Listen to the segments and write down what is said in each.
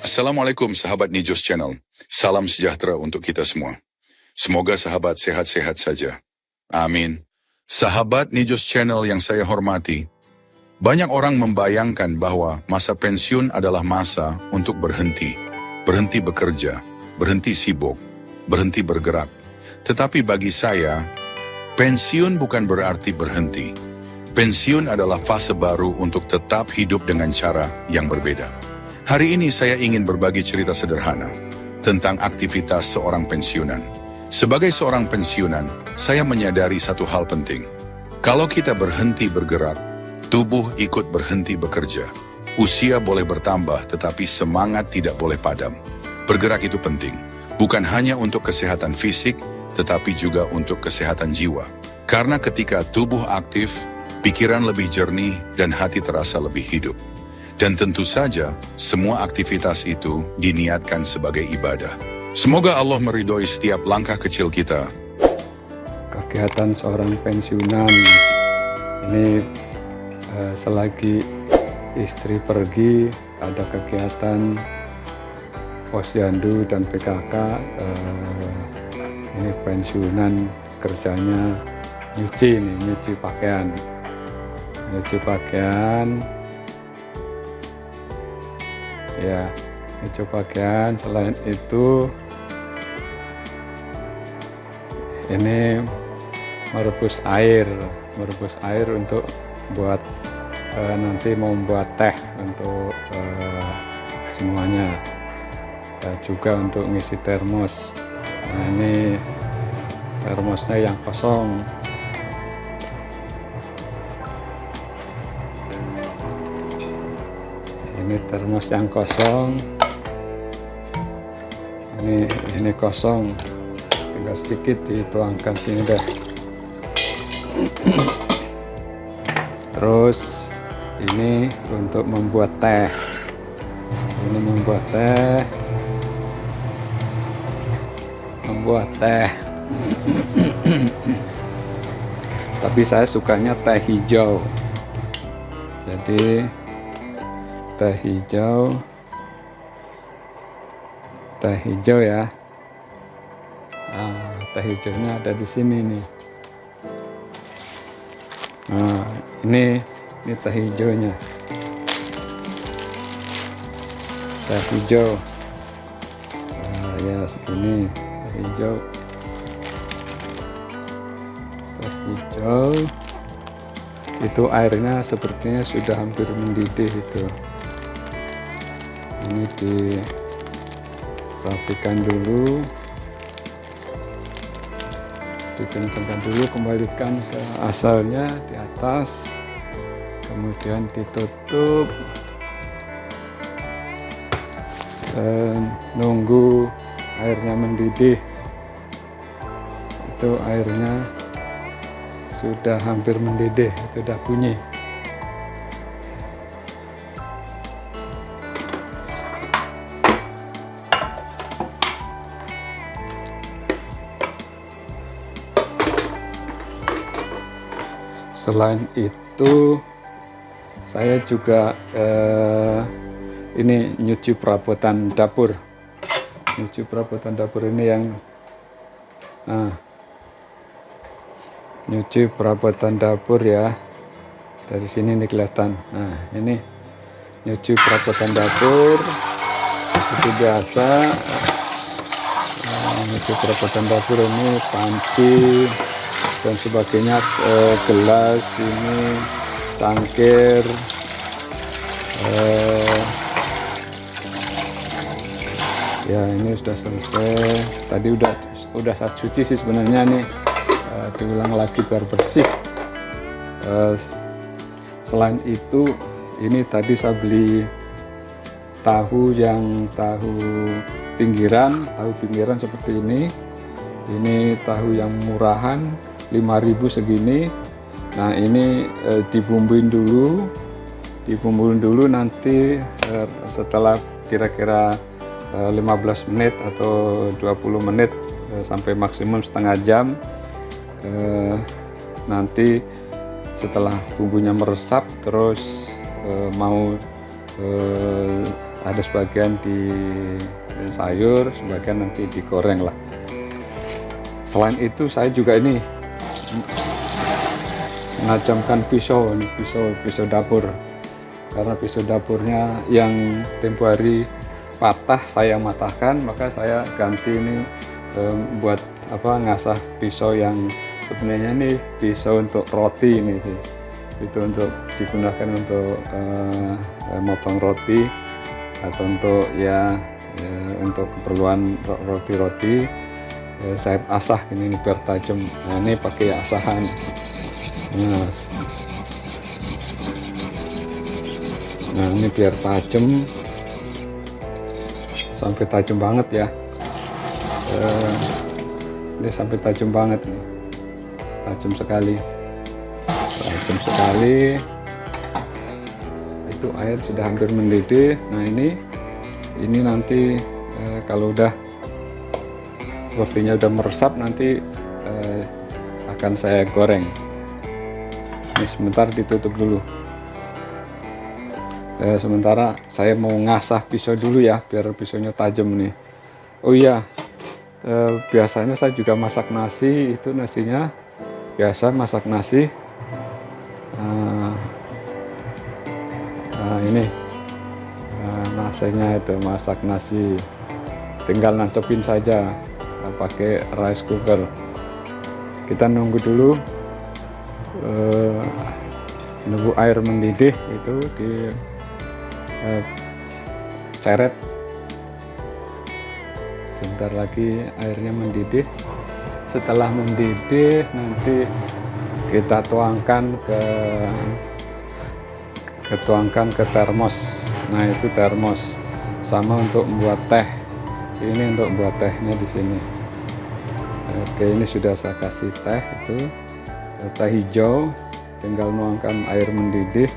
Assalamualaikum sahabat Nijos Channel. Salam sejahtera untuk kita semua. Semoga sahabat sehat-sehat saja. Amin. Sahabat Nijos Channel yang saya hormati, banyak orang membayangkan bahwa masa pensiun adalah masa untuk berhenti. Berhenti bekerja, berhenti sibuk, berhenti bergerak. Tetapi bagi saya, pensiun bukan berarti berhenti. Pensiun adalah fase baru untuk tetap hidup dengan cara yang berbeda. Hari ini saya ingin berbagi cerita sederhana tentang aktivitas seorang pensiunan. Sebagai seorang pensiunan, saya menyadari satu hal penting. Kalau kita berhenti bergerak, tubuh ikut berhenti bekerja. Usia boleh bertambah, tetapi semangat tidak boleh padam. Bergerak itu penting, bukan hanya untuk kesehatan fisik, tetapi juga untuk kesehatan jiwa. Karena ketika tubuh aktif, pikiran lebih jernih dan hati terasa lebih hidup. Dan tentu saja, semua aktivitas itu diniatkan sebagai ibadah. Semoga Allah meridhoi setiap langkah kecil kita. Kegiatan seorang pensiunan ini selagi istri pergi, ada kegiatan posyandu dan PKK. Ini pensiunan kerjanya nyuci pakaian. Ya, nyuci pakaian. Selain itu, ini merebus air untuk buat nanti membuat teh untuk semuanya. Juga untuk ngisi termos. Nah, ini termosnya yang kosong. Ini termos yang kosong. Ini kosong, tinggal sedikit dituangkan sini deh. Terus ini untuk membuat teh. Ini membuat teh. Tapi saya sukanya teh hijau. Jadi teh hijau ya. Nah, teh hijaunya ada di sini nih. Nah, ini teh hijaunya. Teh hijau. Nah, ya segini teh hijau. Teh hijau. Itu airnya sepertinya sudah hampir mendidih itu. Ini dirapikan dulu, dikencangkan dulu, kembalikan ke asalnya di atas, kemudian ditutup dan nunggu airnya mendidih. Itu airnya sudah hampir mendidih, itu udah bunyi. Selain itu, saya juga ini nyuci perabotan dapur. Nyuci perabotan dapur ini yang nyuci perabotan dapur ya. Dari sini nih kelihatan. Nah, ini nyuci perabotan dapur seperti biasa. Nyuci perabotan dapur ini panci dan sebagainya, gelas, ini cangkir, ya ini sudah selesai. Tadi udah saya cuci sih sebenarnya nih, diulang lagi biar bersih. Selain itu, ini tadi saya beli tahu pinggiran seperti ini. Ini tahu yang murahan, 5.000 segini. Nah, ini dibumbuin dulu nanti setelah kira-kira 15 menit atau 20 menit sampai maksimum setengah jam. Nanti setelah bumbunya meresap, terus mau ada sebagian di sayur, sebagian nanti digoreng lah. Selain itu saya juga ini menajamkan pisau dapur, karena pisau dapurnya yang tempo hari patah saya matahkan, maka saya ganti ini buat ngasah pisau yang sebenarnya ini pisau untuk roti ini sih. Itu untuk digunakan untuk motong roti atau untuk untuk keperluan roti-roti. Saya asah ini biar tajam. Nah, ini pakai asahan. Nah ini biar tajam, sampai tajam banget ya. Ini sampai tajam banget nih, tajam sekali. Itu air sudah hampir mendidih. Nah ini nanti kalau udah rotinya udah meresap, nanti akan saya goreng. Ini sebentar ditutup dulu. Sementara saya mau ngasah pisau dulu ya, biar pisaunya tajam nih. Oh iya, biasanya saya juga masak nasi. Itu nasinya biasa masak nasi. Ini nasinya itu masak nasi, tinggal nancopin saja pakai rice cooker. Kita nunggu dulu, nunggu air mendidih itu di ceret. Sebentar lagi airnya mendidih. Setelah mendidih nanti kita tuangkan ke termos. Nah itu termos, sama untuk membuat teh. Ini untuk buat tehnya di sini. Oke, ini sudah saya kasih teh, itu teh hijau. Tinggal nuangkan air mendidih,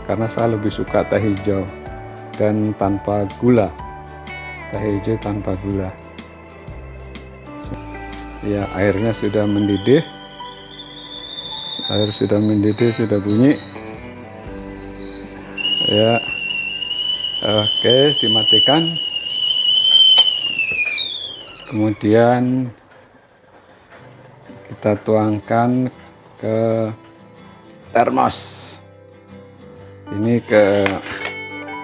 karena saya lebih suka teh hijau dan tanpa gula. Teh hijau tanpa gula. Ya, airnya sudah mendidih. Air sudah mendidih, sudah bunyi. Ya, oke, dimatikan. Kemudian kita tuangkan ke termos. Ini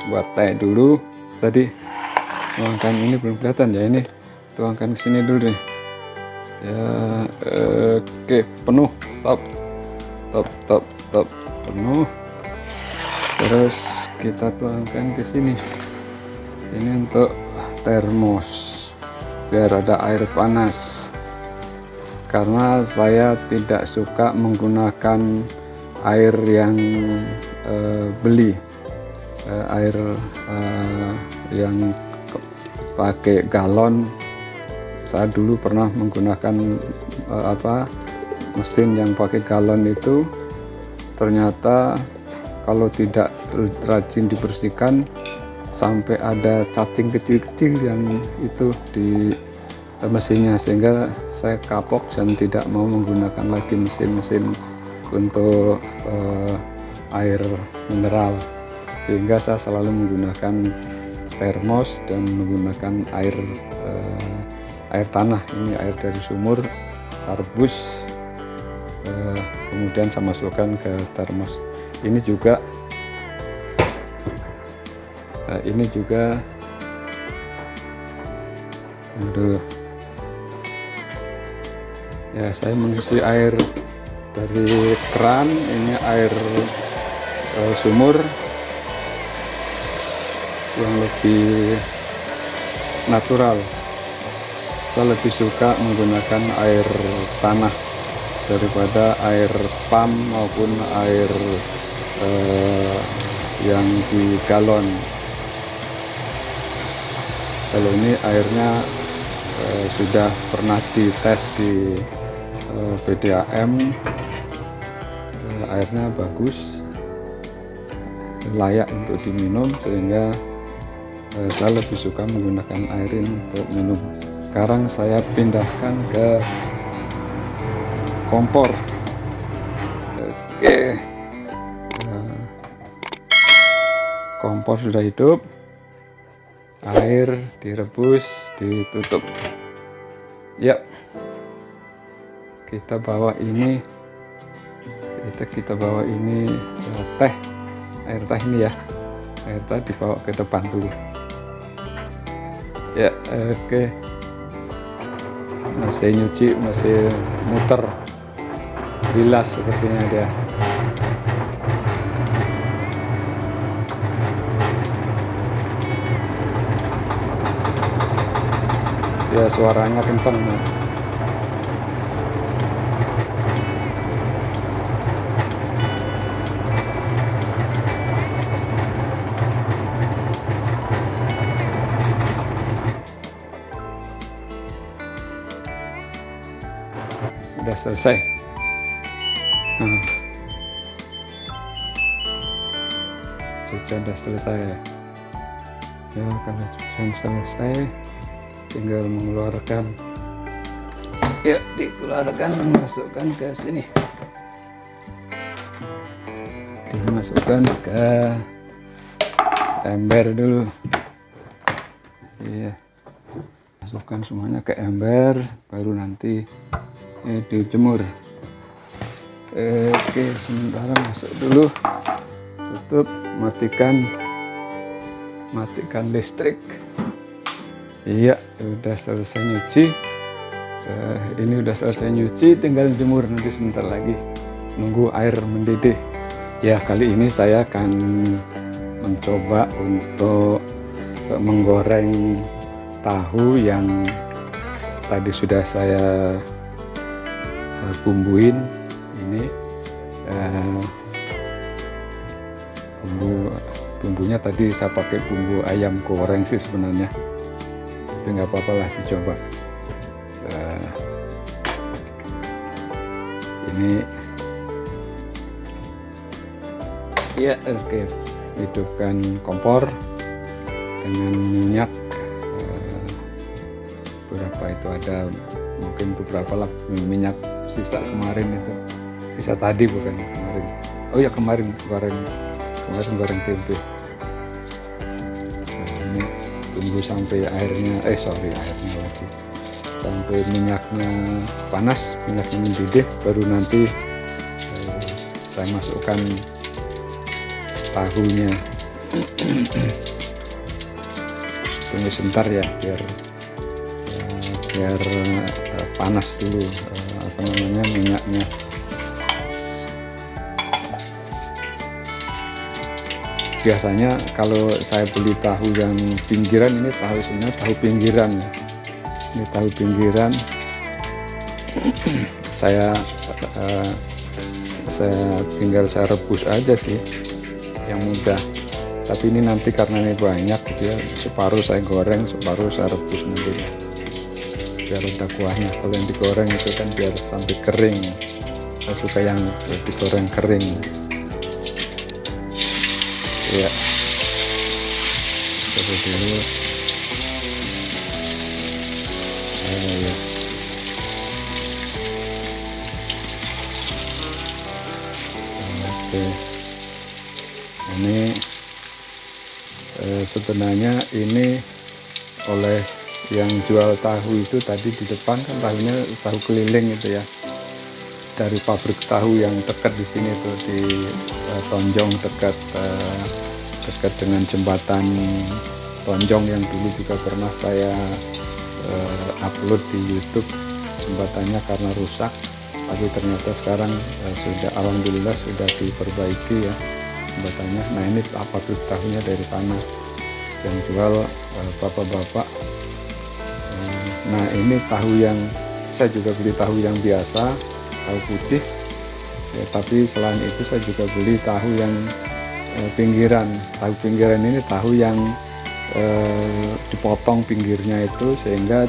buat teh dulu. Tadi tuangkan, ini belum kelihatan ya, ini tuangkan ke sini dulu deh. Ya, oke, penuh, top, penuh. Terus kita tuangkan ke sini. Ini untuk termos, biar ada air panas. Karena saya tidak suka menggunakan air yang beli, air yang pakai galon. Saya dulu pernah menggunakan mesin yang pakai galon itu, ternyata kalau tidak rajin dibersihkan sampai ada cacing kecil-kecil yang itu di mesinnya, sehingga saya kapok dan tidak mau menggunakan lagi mesin-mesin untuk air mineral, sehingga saya selalu menggunakan termos dan menggunakan air tanah. Ini air dari sumur, rebus, kemudian saya masukkan ke termos. Ini juga aduh ya, saya mengisi air dari keran. Ini air sumur yang lebih natural. Saya lebih suka menggunakan air tanah daripada air pam maupun air yang di galon. Kalau ini airnya sudah pernah dites di PDAM, airnya bagus, layak untuk diminum, sehingga saya lebih suka menggunakan air ini untuk minum. Sekarang saya pindahkan ke kompor. Oke, kompor sudah hidup, air direbus, ditutup. Ya, kita bawa ini teh, air teh ini ya, air teh dibawa ke depan dulu. Ya, oke. Masih nyuci, masih muter bilas sepertinya dia. Ya, suaranya kencang nih. Udah selesai. Cucian udah selesai. Ya, kalau cucian selesai, tinggal mengeluarkan. Ya, dikeluarkan, masukkan ke sini. Dimasukkan ke ember dulu. Iya. Masukkan semuanya ke ember, baru nanti dijemur. Oke, sementara masuk dulu, tutup, matikan listrik. Iya, udah selesai nyuci. Ini udah selesai nyuci, tinggal jemur nanti sebentar lagi, nunggu air mendidih. Ya, kali ini saya akan mencoba untuk menggoreng tahu yang tadi sudah saya bumbuin. Ini bumbunya tadi saya pakai bumbu ayam goreng sih sebenarnya, tapi nggak apa-apa lah dicoba. Ini ya, oke. Hidupkan kompor dengan minyak. Berapa itu, ada mungkin beberapa lah minyak sisa kemarin itu, sisa tadi bukan kemarin. Oh ya, kemarin goreng tempe. Nah, ini tunggu sampai airnya lagi, sampai minyaknya panas, minyaknya mendidih, baru nanti saya masukkan tahunya. Tunggu sebentar ya, biar panas dulu minyaknya. Biasanya kalau saya beli tahu yang pinggiran, ini sebenarnya tahu pinggiran. Ini tahu pinggiran. saya tinggal saya rebus aja sih, yang mudah. Tapi ini nanti karena ini banyak gitu ya, separuh saya goreng, separuh saya rebus nanti, biar ada kuahnya. Kalau yang digoreng itu kan biar sampai kering, saya suka yang digoreng kering ya. Coba dulu ya. Oke, ini sebenarnya ini oleh yang jual tahu itu tadi di depan kan, tahunya tahu keliling itu ya, dari pabrik tahu yang dekat di sini tuh, di Tonjong, dekat dengan jembatan Tonjong yang dulu juga pernah saya upload di YouTube. Jembatannya karena rusak, tapi ternyata sekarang sudah, alhamdulillah sudah diperbaiki ya jembatannya. Nah, ini pabrik tahunya dari sana yang jual bapak-bapak. Nah, ini tahu yang saya juga beli, tahu yang biasa, tahu putih ya, tapi selain itu saya juga beli tahu yang pinggiran. Tahu pinggiran ini tahu yang dipotong pinggirnya itu sehingga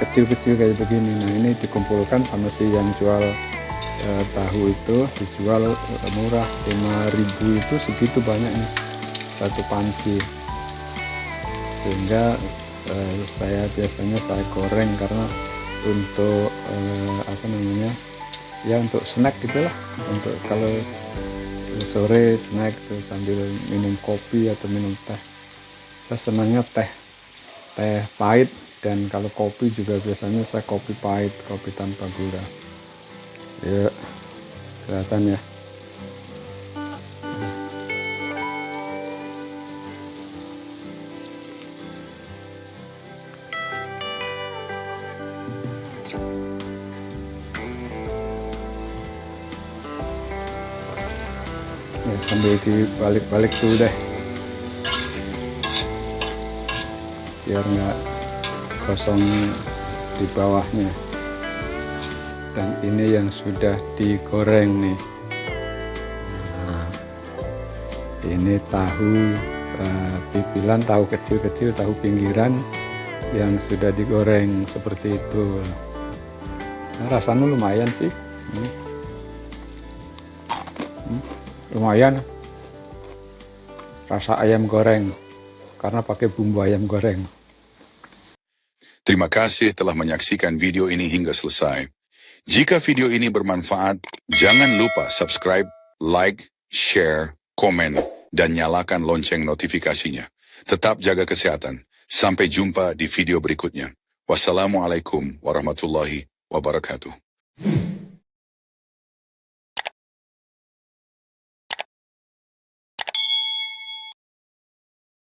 kecil-kecil kayak begini. Nah, ini dikumpulkan sama si yang jual tahu itu, dijual murah, 5.000 itu segitu banyaknya satu panci. Sehingga saya biasanya saya goreng karena untuk untuk snack gitulah. Untuk kalau sore snack tuh sambil minum kopi atau minum teh. Saya senangnya teh pahit, dan kalau kopi juga biasanya saya kopi pahit, kopi tanpa gula. Ya, kelihatan ya. Ya, sambil dibalik-balik dulu deh, biar nggak kosong di bawahnya. Dan ini yang sudah digoreng nih. Nah, ini tahu pipilan, tahu kecil-kecil, tahu pinggiran yang sudah digoreng seperti itu. Nah, rasanya lumayan sih. Lumayan rasa ayam goreng karena pakai bumbu ayam goreng. Terima kasih telah menyaksikan video ini hingga selesai. Jika video ini bermanfaat, jangan lupa subscribe, like, share, komen, dan nyalakan lonceng notifikasinya. Tetap jaga kesehatan. Sampai jumpa di video berikutnya. Wassalamualaikum warahmatullahi wabarakatuh.